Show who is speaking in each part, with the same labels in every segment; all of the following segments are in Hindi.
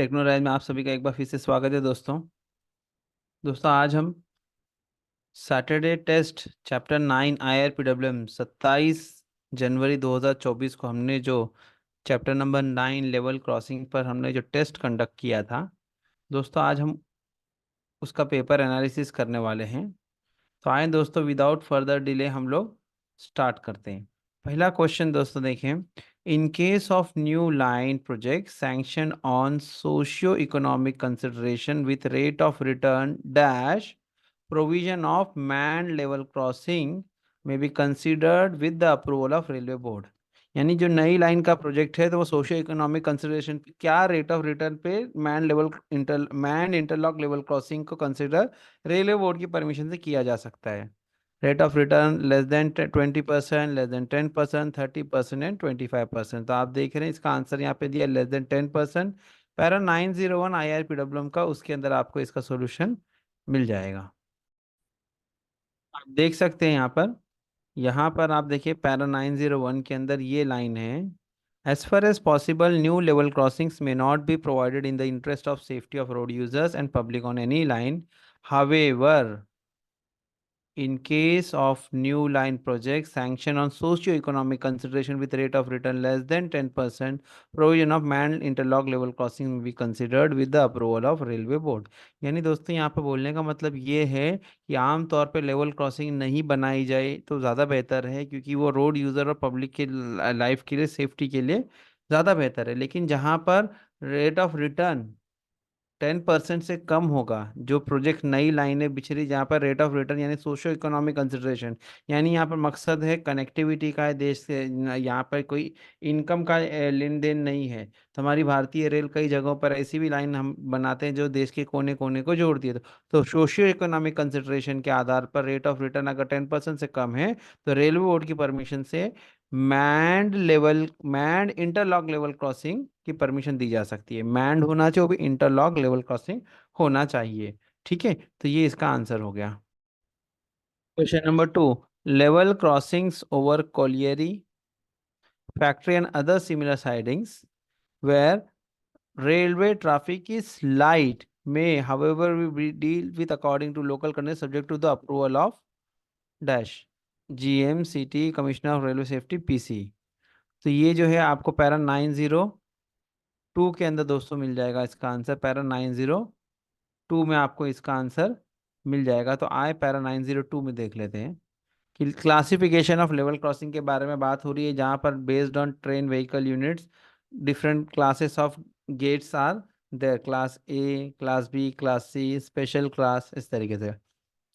Speaker 1: टेक्नोराइज में आप सभी का एक बार फिर से स्वागत है दोस्तों। आज हम सैटरडे टेस्ट चैप्टर 9 IRPWM 27 जनवरी 2024 को हमने जो चैप्टर नंबर 9 लेवल क्रॉसिंग पर हमने जो टेस्ट कंडक्ट किया था दोस्तों, आज हम उसका पेपर एनालिसिस करने वाले हैं। तो आए दोस्तों, विदाउट फर्दर डिले हम लोग स्टार्ट करते हैं। पहला क्वेश्चन दोस्तों देखें। In case of new line project sanction on socio economic consideration with rate of return dash provision of manned level crossing may be considered with the approval of railway board। यानी जो नई लाइन का प्रोजेक्ट है तो वो सोशियो इकोनॉमिक कंसिडरेशन क्या रेट ऑफ रिटर्न पे मैन इंटरलॉक लेवल क्रॉसिंग को कंसिडर रेलवे बोर्ड की परमिशन से किया जा सकता है। Rate of return less than 20%, less than 10%, 30% and 25%। तो आप देख रहे हैं इसका आंसर यहाँ पे दिया लेस देन 10%। पैरा 901 IRPWM का उसके अंदर आपको इसका सोल्यूशन मिल जाएगा। आप देख सकते हैं यहाँ पर आप देखिए पैरा 901 के अंदर ये लाइन है। As far as possible new level crossings may not be provided in the interest of safety of road users and public on any line. However, in case of new line project sanction on socio-economic consideration with rate of return less than 10%, provision of manned interlock level crossing will be considered with the approval of railway board। यानी दोस्तों यहाँ पे बोलने का मतलब ये है कि आम तौर पे लेवल क्रॉसिंग नहीं बनाई जाए तो ज़्यादा बेहतर है, क्योंकि वो रोड यूज़र और पब्लिक के लाइफ के लिए, सेफ्टी के लिए ज़्यादा बेहतर है। लेकिन जहाँ पर रेट ऑफ रिटर्न 10% से कम होगा, जो प्रोजेक्ट नई लाइनें बिछड़ी जहाँ पर रेट ऑफ रिटर्न यानी सोशो इकोनॉमिक कंसिडरेशन, यानी यहाँ पर मकसद है कनेक्टिविटी का है देश से, यहाँ पर कोई इनकम का लेन देन नहीं है। तो हमारी भारतीय रेल कई जगहों पर ऐसी भी लाइन हम बनाते हैं जो देश के कोने कोने को जोड़ती है। तो सोशियो इकोनॉमिक कंसिडरेशन के आधार पर रेट ऑफ रिटर्न अगर 10% से कम है तो रेलवे बोर्ड की परमिशन से मैंड इंटरलॉक लेवल क्रॉसिंग की परमिशन दी जा सकती है। मैंड होना चाहिए, वो भी इंटरलॉक लेवल क्रॉसिंग होना चाहिए। ठीक है, तो ये इसका आंसर हो गया। Question number 2। Level crossings over colliery factory and other similar sidings where railway traffic is light may however be deal with according to local conditions subject to the approval of dash GMCT Commissioner of Railway Safety PC। तो ये जो है आपको पैरा 902 के अंदर दोस्तों मिल जाएगा इसका आंसर। पैरा 902 में आपको इसका आंसर मिल जाएगा। तो आए पैरा 902 में देख लेते हैं कि क्लासिफिकेशन ऑफ लेवल क्रॉसिंग के बारे में बात हो रही है, जहाँ पर based on train vehicle units different classes of gates are there, class A, class B, class C, special class, इस तरीके से।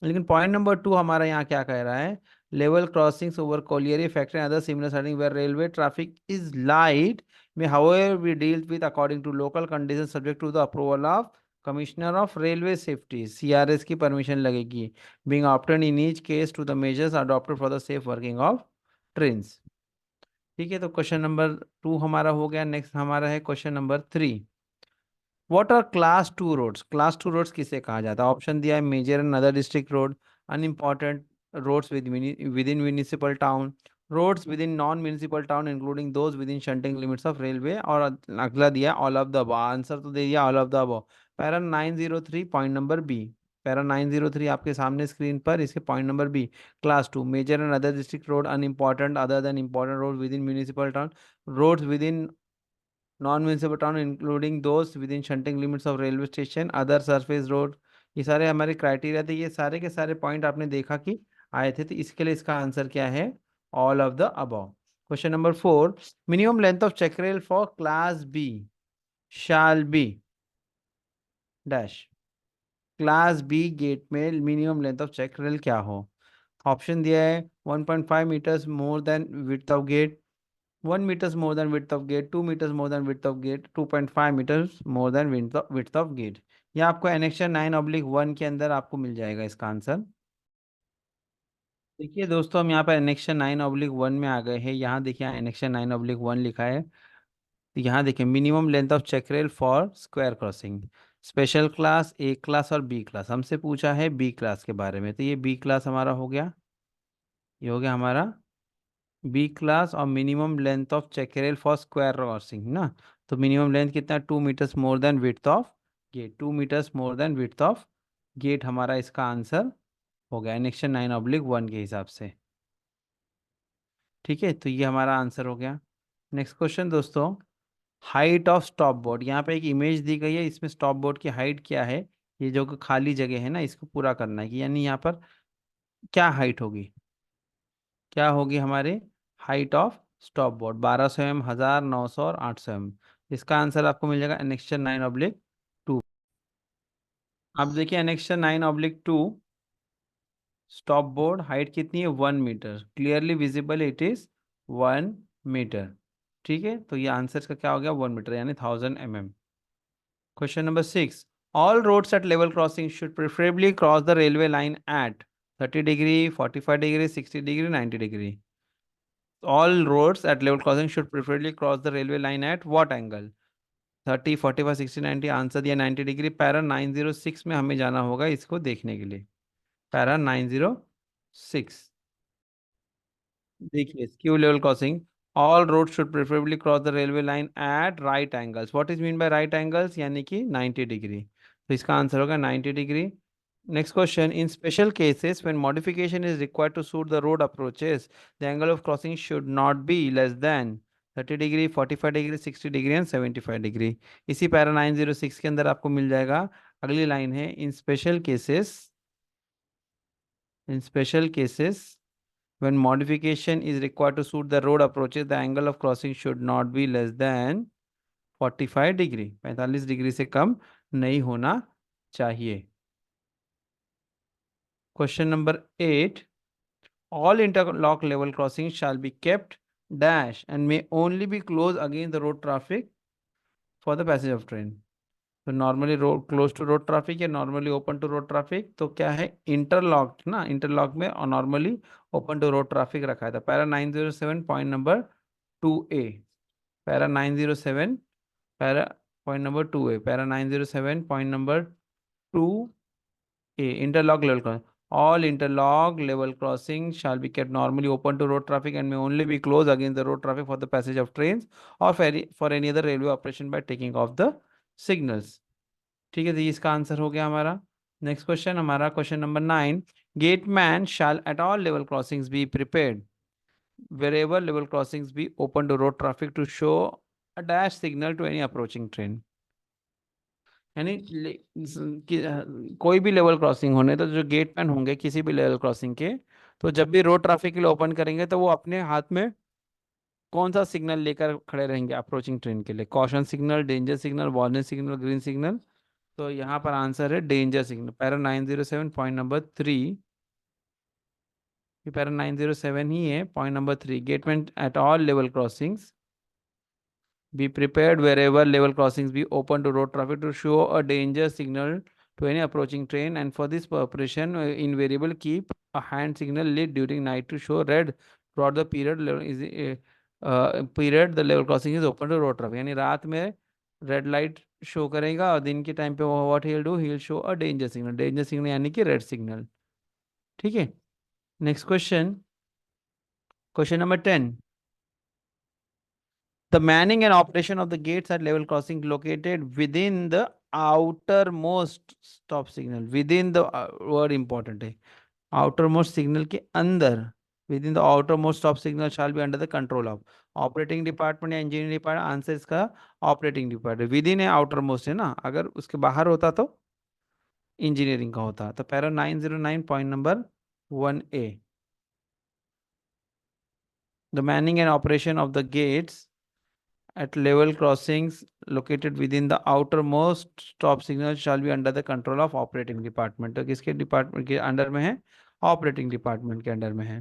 Speaker 1: लेकिन पॉइंट नंबर 2 हमारा यहाँ क्या कह रहा है, level crossings over colliery factory and other similar siding where railway traffic is light may however be deal with according to local condition subject to the approval of commissioner of railway safety, CRS की परमिशन लगेगी, being obtained in each case to the measures adopted for the safe working of trains। ठीक है, तो क्वेश्चन नंबर 2 हमारा हो गया। नेक्स्ट हमारा है question number 3। What are class 2 roads? Class 2 roads किसे कहा जाता है? ऑप्शन दिया है major and other district road, unimportant roads within municipal town, roads within non municipal town including those within shunting limits of railway, और अगला दिया all of the above. Answer तो दे दिया all of the above. Para 903 point number B. Para 903 आपके सामने स्क्रीन पर, इसके point number B, class 2 major and other district road, unimportant other than important road within municipal town, roads within non municipal town including those within shunting limits of railway station, other surface road. ये सारे हमारे क्राइटेरिया थे, ये सारे के सारे पॉइंट आपने देखा कि आए थे। तो इसके लिए इसका आंसर क्या है? All of the above. Question number 4। Minimum length of check rail for class B shall be dash. Class B gate में minimum length of check rail क्या हो? ऑप्शन दिया है 1.5 metres more than width of gate, 1 meters more than width of gate, 2 meters more than width of gate, 2.5 meters more than width of gate। यह आपको एनेक्शन 9/1 के अंदर आपको मिल जाएगा इसका आंसर। देखिए दोस्तों, हम यहाँ पर एनेक्शन 9/1 में आ गए हैं। यहाँ देखिए एनेक्शन 9/1 लिखा है। तो यहाँ देखिए minimum length of check rail for square crossing, special class, A class और बी क्लास। हमसे पूछा है बी क्लास के बारे में, तो ये बी क्लास हमारा हो गया। ये हो गया हमारा बी क्लास और minimum length of check rail for square crossing ना। तो मिनिमम लेंथ कितना, 2 metres more than width of gate, 2 metres more than width of gate हमारा इसका आंसर हो गया एनेक्शन 9/1 के हिसाब से। ठीक है, तो ये हमारा आंसर हो गया। नेक्स्ट क्वेश्चन दोस्तों, हाइट ऑफ स्टॉप बोर्ड। यहाँ पे एक इमेज दी गई है, इसमें स्टॉप बोर्ड की हाइट क्या है, ये जो कि खाली जगह है ना, इसको पूरा करना है कि यानी यहाँ पर क्या हाइट होगी, क्या होगी हमारे height of stop board, 1200 mm, 1900 और 800 mm। इसका आंसर आपको मिल जाएगा एनेक्शन 9/2। अब देखिए एनेक्शन 9/2, स्टॉप बोर्ड हाइट कितनी है, 1 metre, clearly visible it is 1 metre. ठीक है, तो ये आंसर का क्या हो गया, 1 मीटर यानी 1000 mm। Question number 6, all roads at level crossing should preferably cross the railway line at 30 degree, 45 degree, 60 degree, 90 degree. All roads at level crossing should preferably cross the railway line at what angle? 30, 45, 60, 90, answer दिया 90 डिग्री। पैरा 906 में हमें जाना होगा इसको देखने के लिए। पैरा 906, देखिए skew level crossing, all road should preferably cross the railway line at right angles. What is mean by right angles, यानी कि 90 डिग्री। तो इसका आंसर होगा 90 degree. Next question, in special cases when modification is required to suit the road approaches the angle of crossing should not be less than 30 degree, 45 degree, 60 degree and 75 degree. इसी पैरा 906 के अंदर आपको मिल जाएगा, अगली लाइन है, in special cases when modification is required to suit the road approaches the angle of crossing should not be less than 45 degree, 45 degree से कम नहीं होना चाहिए। Question number 8, all interlock level crossings shall be kept dash and may only be closed against the road traffic for the passage of train। तो normally road close to road traffic या normally open to road traffic, तो क्या है इंटरलॉक ना, इंटरलॉक में और normally open to road traffic रखा है। था para 907 point number 2A, para 907, para point number 2A, para 907 point number 2A, interlock level crossing, all interlock level crossing shall be kept normally open to road traffic and may only be closed against the road traffic for the passage of trains or for any other railway operation by taking off the signals। ठीक है, तो ये इसका आंसर हो गया हमारा। नेक्स्ट क्वेश्चन हमारा question number 9, gate man shall at all level crossings be prepared wherever level crossings be open to road traffic to show a dash signal to any approaching train। यानी कोई भी लेवल क्रॉसिंग होने तो जो गेट मैन होंगे किसी भी लेवल क्रॉसिंग के, तो जब भी रोड ट्रैफिक के लिए ओपन करेंगे तो वो अपने हाथ में कौन सा सिग्नल लेकर खड़े रहेंगे अप्रोचिंग ट्रेन के लिए, caution signal, danger signal, warning signal, green signal. तो यहाँ पर आंसर है danger signal, para 907 point number 3। ये पैरा 907 ही है, point number 3, gateman eight all level crossings be prepared wherever level crossings be open to road traffic to show a danger signal to any approaching train, and for this operation invariable keep a hand signal lit during night to show red throughout the period the level crossing is open to road traffic। यानी रात में रेड लाइट शो करेगा और दिन के टाइम पे what he will do, he will show a danger signal, danger signal यानी कि रेड सिग्नल। ठीक है, next question, question number 10, the manning and operation of the gates at level crossing located within the outermost stop signal, within the word important है, outermost signal के अंदर, within the outermost stop signal shall be under the control of operating department या engineering department। आंसर इसका ऑपरेटिंग डिपार्टमेंट, विदिन है outermost है ना, अगर उसके बाहर होता तो इंजीनियरिंग का होता। तो para 909 point number 1A, the manning and operation of the gates at level crossings located within the outermost stop signal shall be under the control of operating department। तो किसके डिपार्टमेंट के अंडर में है, ऑपरेटिंग डिपार्टमेंट के अंडर में है।